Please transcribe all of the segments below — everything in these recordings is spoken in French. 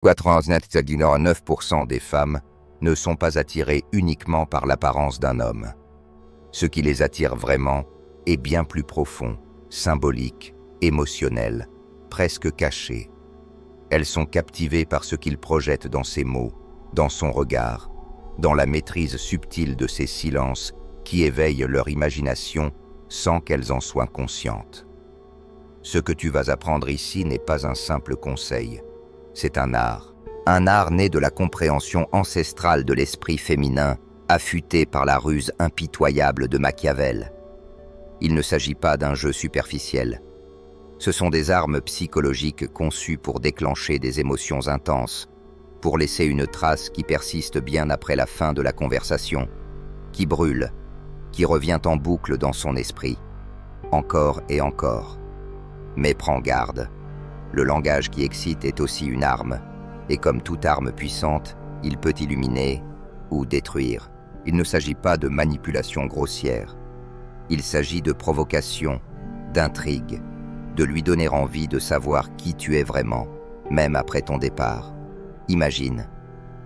99% des femmes ne sont pas attirées uniquement par l'apparence d'un homme. Ce qui les attire vraiment est bien plus profond, symbolique, émotionnel, presque caché. Elles sont captivées par ce qu'il projette dans ses mots, dans son regard, dans la maîtrise subtile de ses silences qui éveillent leur imagination sans qu'elles en soient conscientes. Ce que tu vas apprendre ici n'est pas un simple conseil, c'est un art né de la compréhension ancestrale de l'esprit féminin, affûté par la ruse impitoyable de Machiavel. Il ne s'agit pas d'un jeu superficiel. Ce sont des armes psychologiques conçues pour déclencher des émotions intenses, pour laisser une trace qui persiste bien après la fin de la conversation, qui brûle, qui revient en boucle dans son esprit, encore et encore. Mais prends garde, le langage qui excite est aussi une arme, et comme toute arme puissante, il peut illuminer ou détruire. Il ne s'agit pas de manipulation grossière. Il s'agit de provocation, d'intrigue, de lui donner envie de savoir qui tu es vraiment, même après ton départ. Imagine,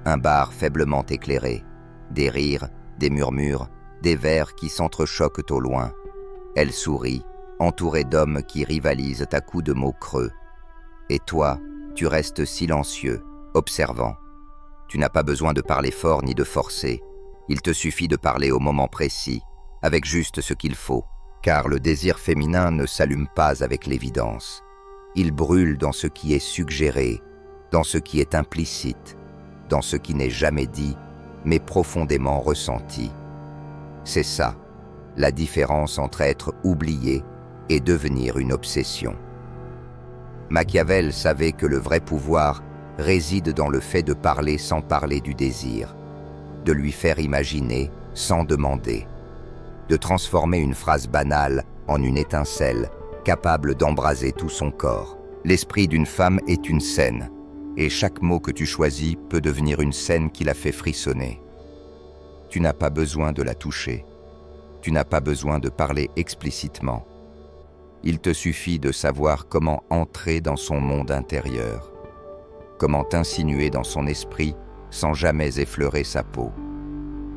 un bar faiblement éclairé, des rires, des murmures, des vers qui s'entrechoquent au loin. Elle sourit, entourée d'hommes qui rivalisent à coups de mots creux. Et toi, tu restes silencieux, observant. Tu n'as pas besoin de parler fort ni de forcer. Il te suffit de parler au moment précis, avec juste ce qu'il faut, car le désir féminin ne s'allume pas avec l'évidence. Il brûle dans ce qui est suggéré, dans ce qui est implicite, dans ce qui n'est jamais dit, mais profondément ressenti. C'est ça, la différence entre être oublié et devenir une obsession. Machiavel savait que le vrai pouvoir réside dans le fait de parler sans parler du désir, de lui faire imaginer sans demander, de transformer une phrase banale en une étincelle capable d'embraser tout son corps. L'esprit d'une femme est une scène, et chaque mot que tu choisis peut devenir une scène qui la fait frissonner. Tu n'as pas besoin de la toucher, tu n'as pas besoin de parler explicitement. Il te suffit de savoir comment entrer dans son monde intérieur, comment t'insinuer dans son esprit sans jamais effleurer sa peau.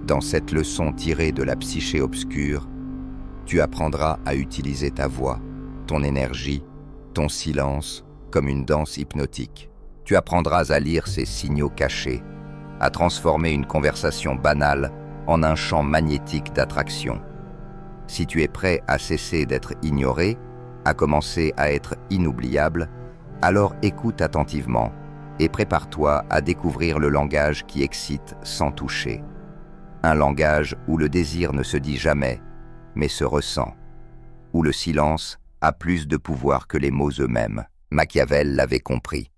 Dans cette leçon tirée de la psyché obscure, tu apprendras à utiliser ta voix, ton énergie, ton silence comme une danse hypnotique. Tu apprendras à lire ces signaux cachés, à transformer une conversation banale en un champ magnétique d'attraction. Si tu es prêt à cesser d'être ignoré, à commencer à être inoubliable, alors écoute attentivement et prépare-toi à découvrir le langage qui excite sans toucher. Un langage où le désir ne se dit jamais, mais se ressent, où le silence a plus de pouvoir que les mots eux-mêmes. Machiavel l'avait compris.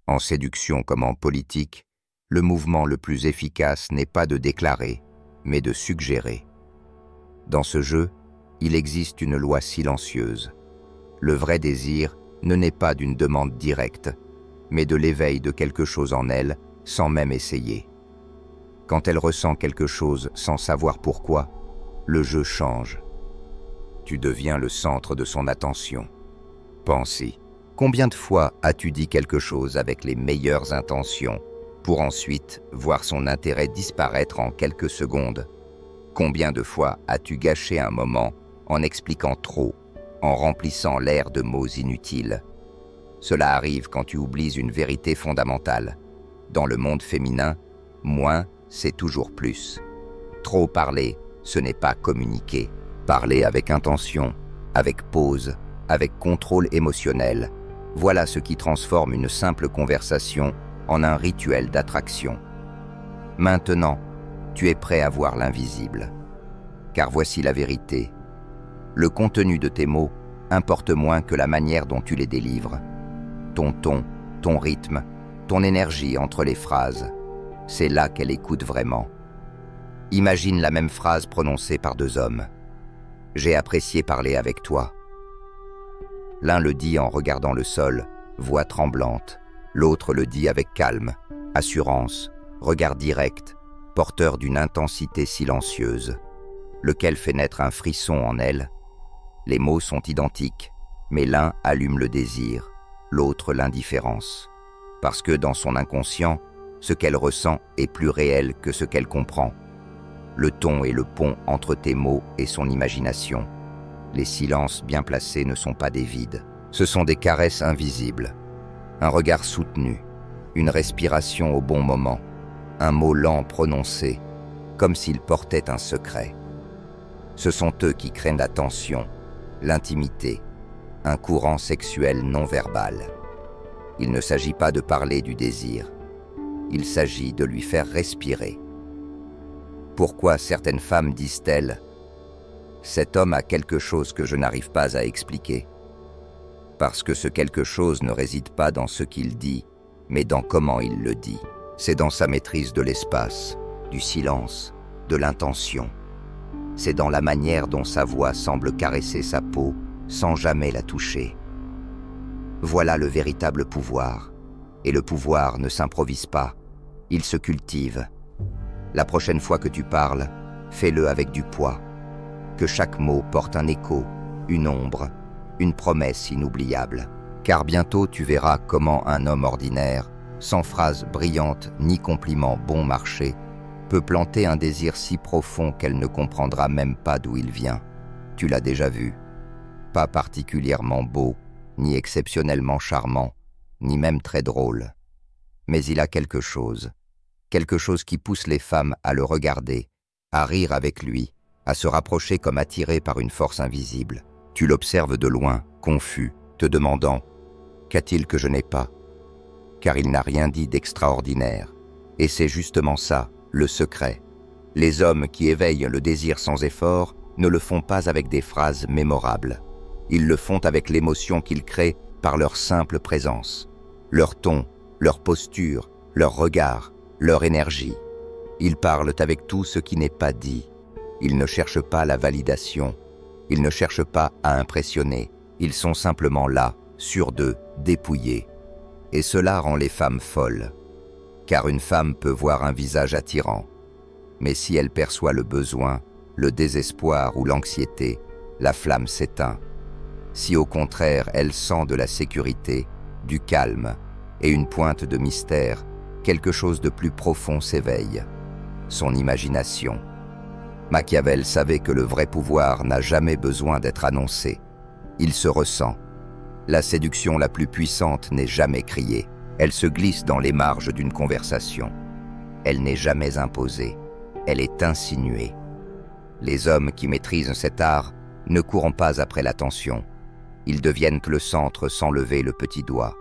En séduction comme en politique, le mouvement le plus efficace n'est pas de déclarer, mais de suggérer. Dans ce jeu, il existe une loi silencieuse. Le vrai désir ne naît pas d'une demande directe, mais de l'éveil de quelque chose en elle sans même essayer. Quand elle ressent quelque chose sans savoir pourquoi, le jeu change. Tu deviens le centre de son attention. Pense-y. Combien de fois as-tu dit quelque chose avec les meilleures intentions pour ensuite voir son intérêt disparaître en quelques secondes? Combien de fois as-tu gâché un moment en expliquant trop, en remplissant l'air de mots inutiles? Cela arrive quand tu oublies une vérité fondamentale. Dans le monde féminin, moins, c'est toujours plus. Trop parler, ce n'est pas communiquer. Parler avec intention, avec pause, avec contrôle émotionnel, voilà ce qui transforme une simple conversation en un rituel d'attraction. Maintenant, tu es prêt à voir l'invisible. Car voici la vérité. Le contenu de tes mots importe moins que la manière dont tu les délivres. Ton ton, ton rythme, ton énergie entre les phrases, c'est là qu'elle écoute vraiment. Imagine la même phrase prononcée par deux hommes. « J'ai apprécié parler avec toi ». L'un le dit en regardant le sol, voix tremblante. L'autre le dit avec calme, assurance, regard direct, porteur d'une intensité silencieuse. Lequel fait naître un frisson en elle? Les mots sont identiques, mais l'un allume le désir, l'autre l'indifférence. parce que dans son inconscient, ce qu'elle ressent est plus réel que ce qu'elle comprend. Le ton est le pont entre tes mots et son imagination. Les silences bien placés ne sont pas des vides. Ce sont des caresses invisibles. Un regard soutenu, une respiration au bon moment, un mot lent prononcé, comme s'il portait un secret. Ce sont eux qui créent la tension, l'intimité, un courant sexuel non verbal. Il ne s'agit pas de parler du désir. Il s'agit de lui faire respirer. Pourquoi certaines femmes disent-elles « Cet homme a quelque chose que je n'arrive pas à expliquer » Parce que ce quelque chose ne réside pas dans ce qu'il dit, mais dans comment il le dit. C'est dans sa maîtrise de l'espace, du silence, de l'intention. C'est dans la manière dont sa voix semble caresser sa peau sans jamais la toucher. Voilà le véritable pouvoir. Et le pouvoir ne s'improvise pas, il se cultive. La prochaine fois que tu parles, fais-le avec du poids. Que chaque mot porte un écho, une ombre, une promesse inoubliable. Car bientôt tu verras comment un homme ordinaire, sans phrase brillante ni compliment bon marché, peut planter un désir si profond qu'elle ne comprendra même pas d'où il vient. Tu l'as déjà vu. Pas particulièrement beau, ni exceptionnellement charmant, ni même très drôle. Mais il a quelque chose qui pousse les femmes à le regarder, à rire avec lui, à se rapprocher comme attirées par une force invisible. Tu l'observes de loin, confus, te demandant « Qu'a-t-il que je n'ai pas ?» Car il n'a rien dit d'extraordinaire. Et c'est justement ça, le secret. Les hommes qui éveillent le désir sans effort ne le font pas avec des phrases mémorables. Ils le font avec l'émotion qu'ils créent par leur simple présence, leur ton, leur posture, leur regard, leur énergie. Ils parlent avec tout ce qui n'est pas dit. Ils ne cherchent pas la validation. Ils ne cherchent pas à impressionner. Ils sont simplement là, sûrs d'eux, dépouillés. Et cela rend les femmes folles. Car une femme peut voir un visage attirant. Mais si elle perçoit le besoin, le désespoir ou l'anxiété, la flamme s'éteint. Si au contraire elle sent de la sécurité, du calme et une pointe de mystère, quelque chose de plus profond s'éveille. Son imagination. Machiavel savait que le vrai pouvoir n'a jamais besoin d'être annoncé. Il se ressent. La séduction la plus puissante n'est jamais criée. Elle se glisse dans les marges d'une conversation. Elle n'est jamais imposée. Elle est insinuée. Les hommes qui maîtrisent cet art ne courent pas après l'attention. Ils deviennent le centre sans lever le petit doigt.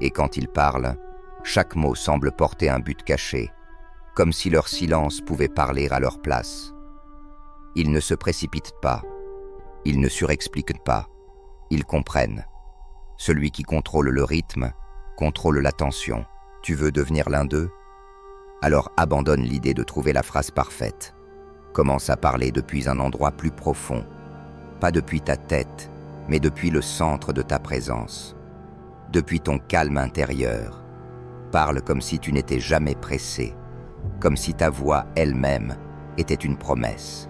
Et quand ils parlent, chaque mot semble porter un but caché, comme si leur silence pouvait parler à leur place. Ils ne se précipitent pas, ils ne surexpliquent pas, ils comprennent. Celui qui contrôle le rythme, contrôle l'attention. Tu veux devenir l'un d'eux? Alors abandonne l'idée de trouver la phrase parfaite. Commence à parler depuis un endroit plus profond, pas depuis ta tête, mais depuis le centre de ta présence, depuis ton calme intérieur. Parle comme si tu n'étais jamais pressé, comme si ta voix elle-même était une promesse.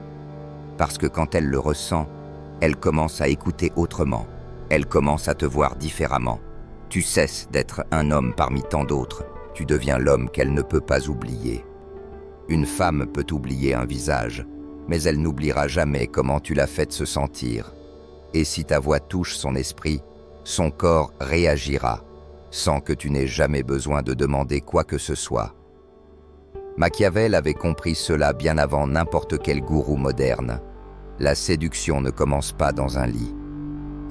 Parce que quand elle le ressent, elle commence à écouter autrement, elle commence à te voir différemment. Tu cesses d'être un homme parmi tant d'autres, tu deviens l'homme qu'elle ne peut pas oublier. Une femme peut oublier un visage, mais elle n'oubliera jamais comment tu l'as fait se sentir. Et si ta voix touche son esprit, son corps réagira, sans que tu n'aies jamais besoin de demander quoi que ce soit. Machiavel avait compris cela bien avant n'importe quel gourou moderne. La séduction ne commence pas dans un lit.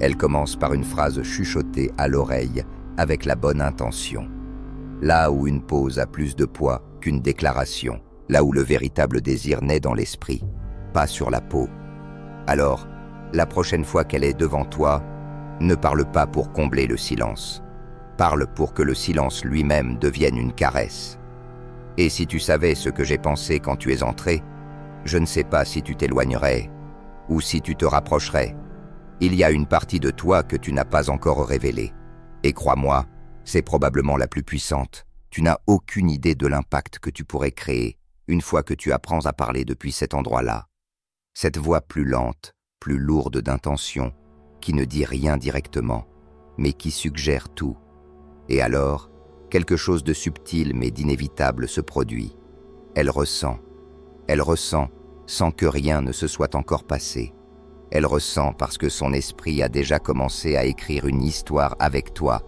Elle commence par une phrase chuchotée à l'oreille avec la bonne intention. Là où une pause a plus de poids qu'une déclaration, là où le véritable désir naît dans l'esprit, pas sur la peau. Alors, la prochaine fois qu'elle est devant toi, ne parle pas pour combler le silence. Parle pour que le silence lui-même devienne une caresse. Et si tu savais ce que j'ai pensé quand tu es entré, je ne sais pas si tu t'éloignerais ou si tu te rapprocherais. Il y a une partie de toi que tu n'as pas encore révélée. Et crois-moi, c'est probablement la plus puissante. Tu n'as aucune idée de l'impact que tu pourrais créer une fois que tu apprends à parler depuis cet endroit-là. Cette voix plus lente, plus lourde d'intention, qui ne dit rien directement, mais qui suggère tout. Et alors, Quelque chose de subtil mais d'inévitable se produit. Elle ressent sans que rien ne se soit encore passé. Elle ressent parce que son esprit a déjà commencé à écrire une histoire avec toi,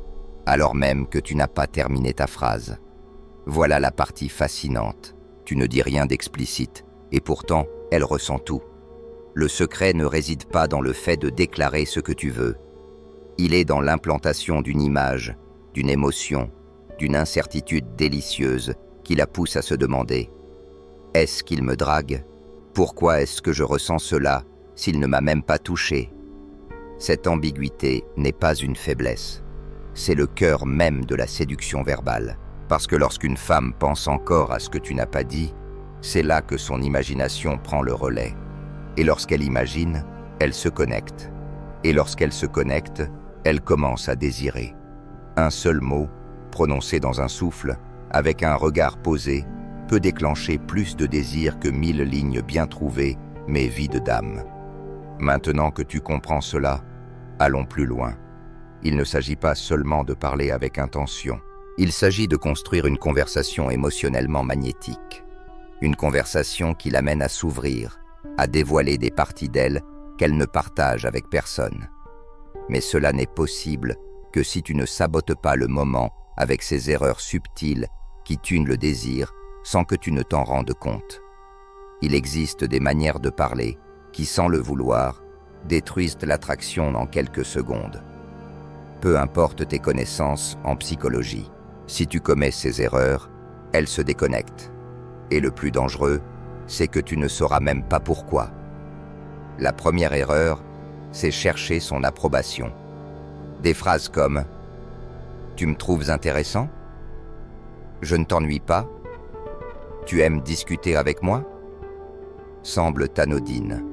alors même que tu n'as pas terminé ta phrase. Voilà la partie fascinante. Tu ne dis rien d'explicite, et pourtant, elle ressent tout. Le secret ne réside pas dans le fait de déclarer ce que tu veux. Il est dans l'implantation d'une image, d'une émotion, d'une incertitude délicieuse qui la pousse à se demander « Est-ce qu'il me drague ? Pourquoi est-ce que je ressens cela s'il ne m'a même pas touché ?» Cette ambiguïté n'est pas une faiblesse. C'est le cœur même de la séduction verbale. Parce que lorsqu'une femme pense encore à ce que tu n'as pas dit, c'est là que son imagination prend le relais. Et lorsqu'elle imagine, elle se connecte. Et lorsqu'elle se connecte, elle commence à désirer. Un seul mot, prononcé dans un souffle, avec un regard posé, peut déclencher plus de désir que 1000 lignes bien trouvées, mais vides d'âme. Maintenant que tu comprends cela, allons plus loin. Il ne s'agit pas seulement de parler avec intention. Il s'agit de construire une conversation émotionnellement magnétique. Une conversation qui l'amène à s'ouvrir, à dévoiler des parties d'elle qu'elle ne partage avec personne. Mais cela n'est possible que si tu ne sabotes pas le moment avec ces erreurs subtiles qui tunent le désir sans que tu ne t'en rendes compte. Il existe des manières de parler qui, sans le vouloir, détruisent l'attraction en quelques secondes. Peu importe tes connaissances en psychologie, si tu commets ces erreurs, elles se déconnectent. Et le plus dangereux, c'est que tu ne sauras même pas pourquoi. La première erreur, c'est chercher son approbation. Des phrases comme « Tu me trouves intéressant ? Je ne t'ennuie pas ? Tu aimes discuter avec moi ?» semblent anodines.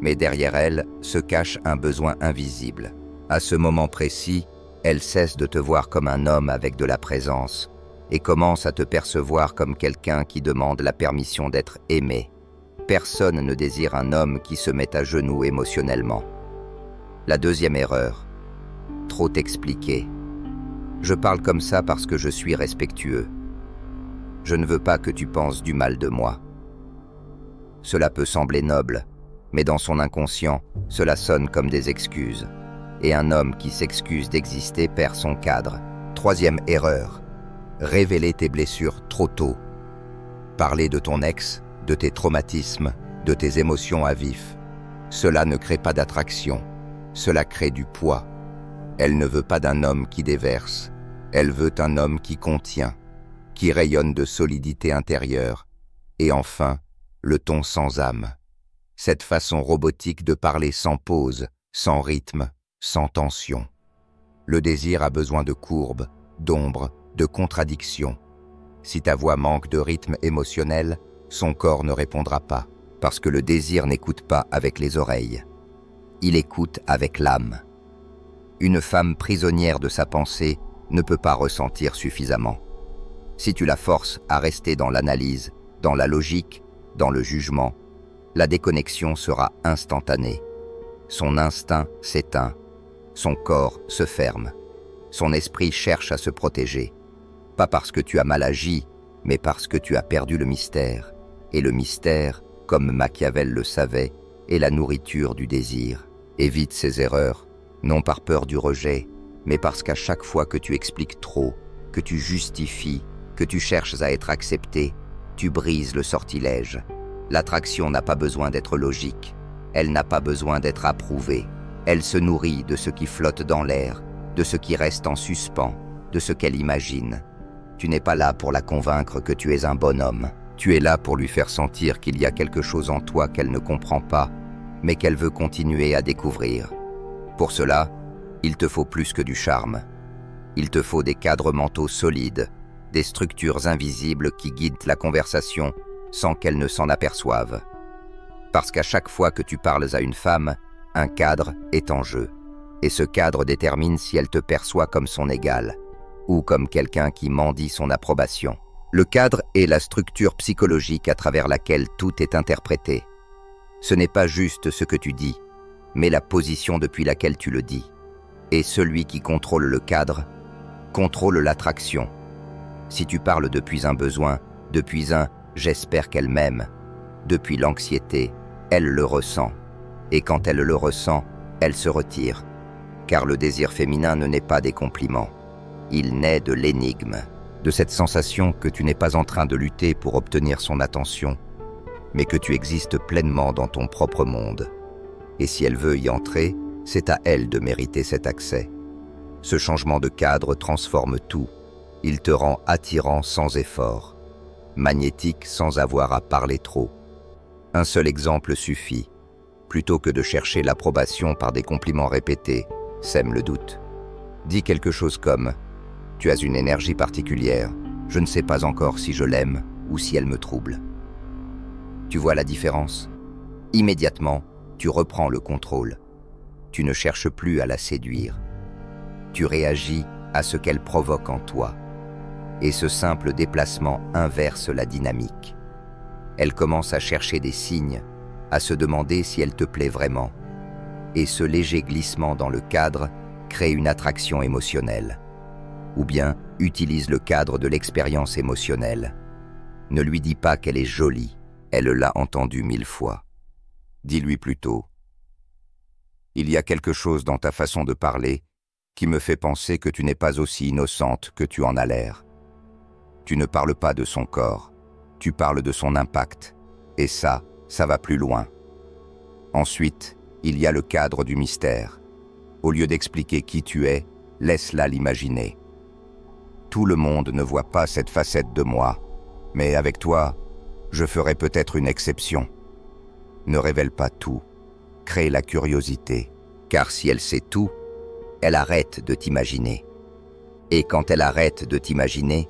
Mais derrière elles se cache un besoin invisible. À ce moment précis, elle cesse de te voir comme un homme avec de la présence et commence à te percevoir comme quelqu'un qui demande la permission d'être aimé. Personne ne désire un homme qui se met à genoux émotionnellement. La deuxième erreur, trop t'expliquer. Je parle comme ça parce que je suis respectueux. Je ne veux pas que tu penses du mal de moi. Cela peut sembler noble, mais dans son inconscient, cela sonne comme des excuses. Et un homme qui s'excuse d'exister perd son cadre. Troisième erreur, révéler tes blessures trop tôt. Parler de ton ex, de tes traumatismes, de tes émotions à vif. Cela ne crée pas d'attraction, cela crée du poids. Elle ne veut pas d'un homme qui déverse, elle veut un homme qui contient, qui rayonne de solidité intérieure. Et enfin, le ton sans âme. Cette façon robotique de parler sans pause, sans rythme, sans tension. Le désir a besoin de courbes, d'ombre, de contradictions. Si ta voix manque de rythme émotionnel, son corps ne répondra pas, parce que le désir n'écoute pas avec les oreilles. Il écoute avec l'âme. Une femme prisonnière de sa pensée ne peut pas ressentir suffisamment. Si tu la forces à rester dans l'analyse, dans la logique, dans le jugement, la déconnexion sera instantanée. Son instinct s'éteint, son corps se ferme, son esprit cherche à se protéger. Pas parce que tu as mal agi, mais parce que tu as perdu le mystère. Et le mystère, comme Machiavel le savait, est la nourriture du désir. Évite ces erreurs, non par peur du rejet, mais parce qu'à chaque fois que tu expliques trop, que tu justifies, que tu cherches à être accepté, tu brises le sortilège. L'attraction n'a pas besoin d'être logique, elle n'a pas besoin d'être approuvée. Elle se nourrit de ce qui flotte dans l'air, de ce qui reste en suspens, de ce qu'elle imagine. Tu n'es pas là pour la convaincre que tu es un bonhomme. Tu es là pour lui faire sentir qu'il y a quelque chose en toi qu'elle ne comprend pas, mais qu'elle veut continuer à découvrir. Pour cela, il te faut plus que du charme. Il te faut des cadres mentaux solides, des structures invisibles qui guident la conversation sans qu'elle ne s'en aperçoive. Parce qu'à chaque fois que tu parles à une femme, un cadre est en jeu. Et ce cadre détermine si elle te perçoit comme son égal, ou comme quelqu'un qui mendie son approbation. Le cadre est la structure psychologique à travers laquelle tout est interprété. Ce n'est pas juste ce que tu dis, mais la position depuis laquelle tu le dis. Et celui qui contrôle le cadre, contrôle l'attraction, Si tu parles depuis un besoin, depuis un « j'espère qu'elle m'aime », depuis l'anxiété, elle le ressent. Et quand elle le ressent, elle se retire. Car le désir féminin ne naît pas des compliments. Il naît de l'énigme, de cette sensation que tu n'es pas en train de lutter pour obtenir son attention, mais que tu existes pleinement dans ton propre monde. Et si elle veut y entrer, c'est à elle de mériter cet accès. Ce changement de cadre transforme tout. Il te rend attirant sans effort, magnétique sans avoir à parler trop. Un seul exemple suffit. Plutôt que de chercher l'approbation par des compliments répétés, sème le doute. Dis quelque chose comme « Tu as une énergie particulière, je ne sais pas encore si je l'aime ou si elle me trouble. » Tu vois la différence? Immédiatement, tu reprends le contrôle. Tu ne cherches plus à la séduire. Tu réagis à ce qu'elle provoque en toi. Et ce simple déplacement inverse la dynamique. Elle commence à chercher des signes, à se demander si elle te plaît vraiment. Et ce léger glissement dans le cadre crée une attraction émotionnelle. Ou bien utilise le cadre de l'expérience émotionnelle. Ne lui dis pas qu'elle est jolie, elle l'a entendu 1000 fois. Dis-lui plutôt « Il y a quelque chose dans ta façon de parler qui me fait penser que tu n'es pas aussi innocente que tu en as l'air. Tu ne parles pas de son corps, tu parles de son impact, et ça va plus loin. » Ensuite, il y a le cadre du mystère. Au lieu d'expliquer qui tu es, laisse-la l'imaginer. Tout le monde ne voit pas cette facette de moi, mais avec toi, je ferai peut-être une exception. Ne révèle pas tout, crée la curiosité, car si elle sait tout, elle arrête de t'imaginer. Et quand elle arrête de t'imaginer,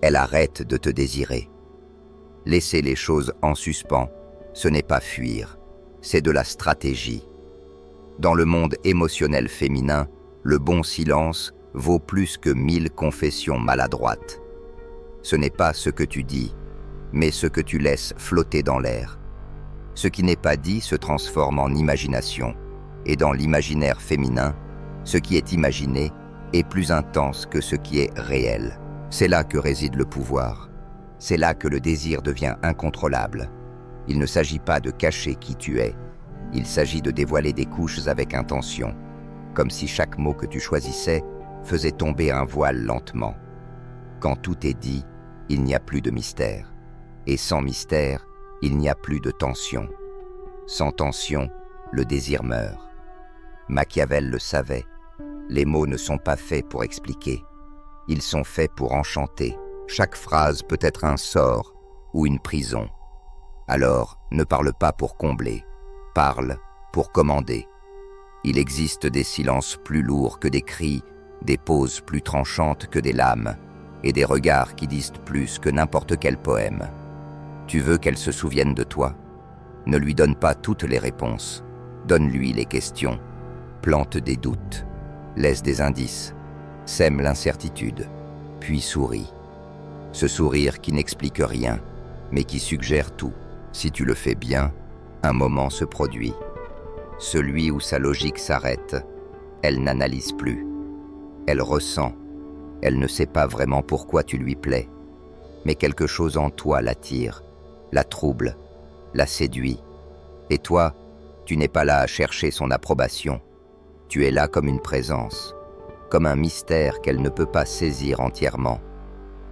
elle arrête de te désirer. Laisser les choses en suspens, ce n'est pas fuir, c'est de la stratégie. Dans le monde émotionnel féminin, le bon silence vaut plus que 1000 confessions maladroites. Ce n'est pas ce que tu dis, mais ce que tu laisses flotter dans l'air. Ce qui n'est pas dit se transforme en imagination, et dans l'imaginaire féminin, ce qui est imaginé est plus intense que ce qui est réel. C'est là que réside le pouvoir. C'est là que le désir devient incontrôlable. Il ne s'agit pas de cacher qui tu es, il s'agit de dévoiler des couches avec intention, comme si chaque mot que tu choisissais faisait tomber un voile lentement. Quand tout est dit, il n'y a plus de mystère. Et sans mystère, il n'y a plus de tension. Sans tension, le désir meurt. Machiavel le savait. Les mots ne sont pas faits pour expliquer. Ils sont faits pour enchanter. Chaque phrase peut être un sort ou une prison. Alors, ne parle pas pour combler. Parle pour commander. Il existe des silences plus lourds que des cris, des pauses plus tranchantes que des lames, et des regards qui disent plus que n'importe quel poème. Tu veux qu'elle se souvienne de toi? Ne lui donne pas toutes les réponses. Donne-lui les questions. Plante des doutes. Laisse des indices. Sème l'incertitude. Puis souris. Ce sourire qui n'explique rien, mais qui suggère tout. Si tu le fais bien, un moment se produit. Celui où sa logique s'arrête, elle n'analyse plus. Elle ressent. Elle ne sait pas vraiment pourquoi tu lui plais, mais quelque chose en toi l'attire, la trouble, la séduit. Et toi, tu n'es pas là à chercher son approbation. Tu es là comme une présence, comme un mystère qu'elle ne peut pas saisir entièrement,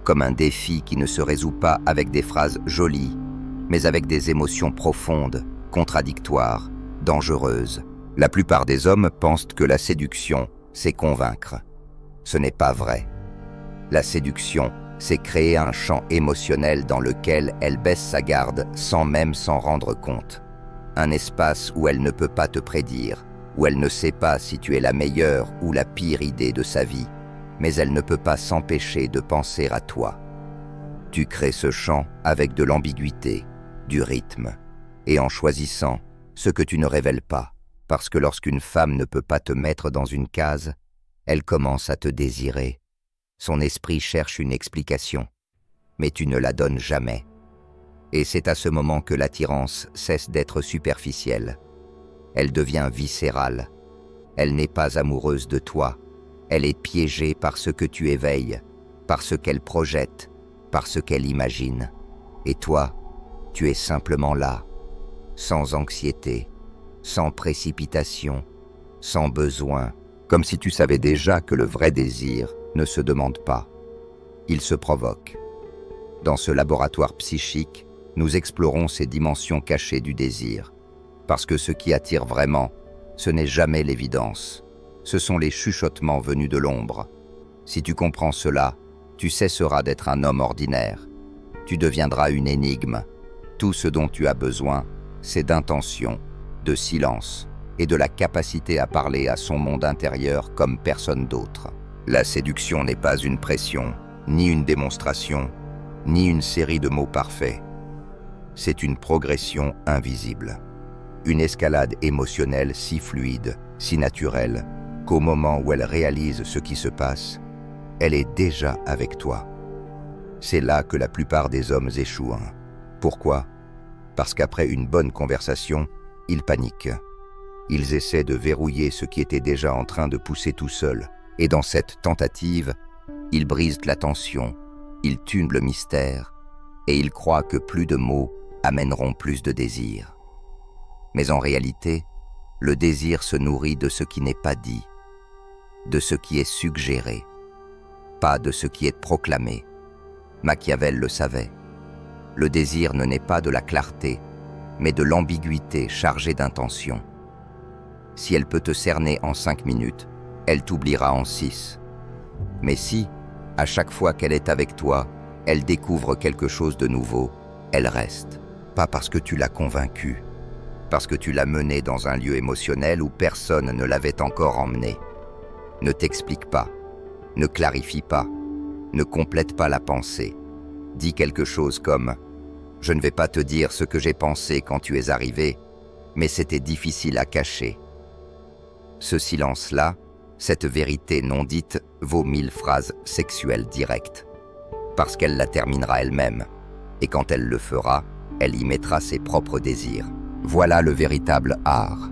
comme un défi qui ne se résout pas avec des phrases jolies, mais avec des émotions profondes, contradictoires, dangereuses. La plupart des hommes pensent que la séduction, c'est convaincre. Ce n'est pas vrai. La séduction, c'est créer un champ émotionnel dans lequel elle baisse sa garde sans même s'en rendre compte. Un espace où elle ne peut pas te prédire, où elle ne sait pas si tu es la meilleure ou la pire idée de sa vie, mais elle ne peut pas s'empêcher de penser à toi. Tu crées ce champ avec de l'ambiguïté, du rythme, et en choisissant ce que tu ne révèles pas, parce que lorsqu'une femme ne peut pas te mettre dans une case, elle commence à te désirer. Son esprit cherche une explication, mais tu ne la donnes jamais. Et c'est à ce moment que l'attirance cesse d'être superficielle. Elle devient viscérale. Elle n'est pas amoureuse de toi, elle est piégée par ce que tu éveilles, par ce qu'elle projette, par ce qu'elle imagine. Et toi, tu es simplement là, sans anxiété, sans précipitation, sans besoin, comme si tu savais déjà que le vrai désir ne se demande pas. Il se provoque. Dans ce laboratoire psychique, nous explorons ces dimensions cachées du désir, parce que ce qui attire vraiment, ce n'est jamais l'évidence. Ce sont les chuchotements venus de l'ombre. Si tu comprends cela, tu cesseras d'être un homme ordinaire. Tu deviendras une énigme. Tout ce dont tu as besoin, c'est d'intention, de silence et de la capacité à parler à son monde intérieur comme personne d'autre. La séduction n'est pas une pression, ni une démonstration, ni une série de mots parfaits. C'est une progression invisible. Une escalade émotionnelle si fluide, si naturelle, qu'au moment où elle réalise ce qui se passe, elle est déjà avec toi. C'est là que la plupart des hommes échouent. Pourquoi? Parce qu'après une bonne conversation, ils paniquent. Ils essaient de verrouiller ce qui était déjà en train de pousser tout seul. Et dans cette tentative, ils brisent la tension, ils tuent le mystère, et ils croient que plus de mots amèneront plus de désir. Mais en réalité, le désir se nourrit de ce qui n'est pas dit, de ce qui est suggéré, pas de ce qui est proclamé. Machiavel le savait. Le désir ne naît pas de la clarté, mais de l'ambiguïté chargée d'intention. Si elle peut te cerner en 5 minutes, elle t'oubliera en 6. Mais si, à chaque fois qu'elle est avec toi, elle découvre quelque chose de nouveau, elle reste. Pas parce que tu l'as convaincue, parce que tu l'as menée dans un lieu émotionnel où personne ne l'avait encore emmenée. Ne t'explique pas, ne clarifie pas, ne complète pas la pensée. Dis quelque chose comme « Je ne vais pas te dire ce que j'ai pensé quand tu es arrivé, mais c'était difficile à cacher. » Ce silence-là, cette vérité non dite, vaut 1000 phrases sexuelles directes. Parce qu'elle la terminera elle-même, et quand elle le fera, elle y mettra ses propres désirs. Voilà le véritable art.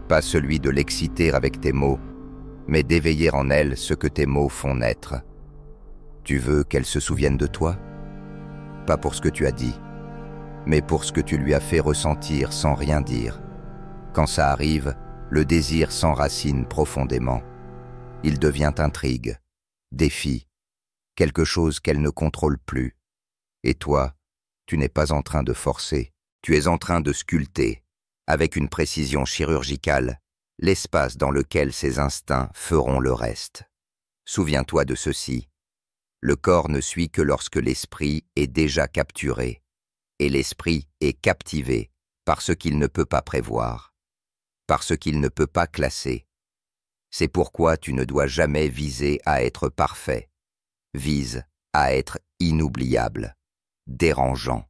Pas celui de l'exciter avec tes mots, mais d'éveiller en elle ce que tes mots font naître. Tu veux qu'elle se souvienne de toi? Pas pour ce que tu as dit, mais pour ce que tu lui as fait ressentir sans rien dire. Quand ça arrive, le désir s'enracine profondément. Il devient intrigue, défi, quelque chose qu'elle ne contrôle plus. Et toi, tu n'es pas en train de forcer, tu es en train de sculpter, avec une précision chirurgicale, l'espace dans lequel ses instincts feront le reste. Souviens-toi de ceci. Le corps ne suit que lorsque l'esprit est déjà capturé, et l'esprit est captivé par ce qu'il ne peut pas prévoir, par ce qu'il ne peut pas classer. C'est pourquoi tu ne dois jamais viser à être parfait. Vise à être inoubliable, dérangeant,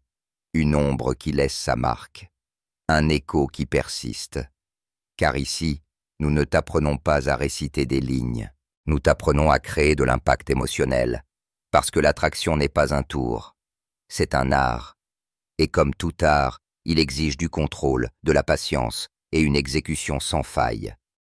une ombre qui laisse sa marque, un écho qui persiste. Car ici, nous ne t'apprenons pas à réciter des lignes, nous t'apprenons à créer de l'impact émotionnel, parce que l'attraction n'est pas un tour, c'est un art. Et comme tout art, il exige du contrôle, de la patience et une exécution sans faille.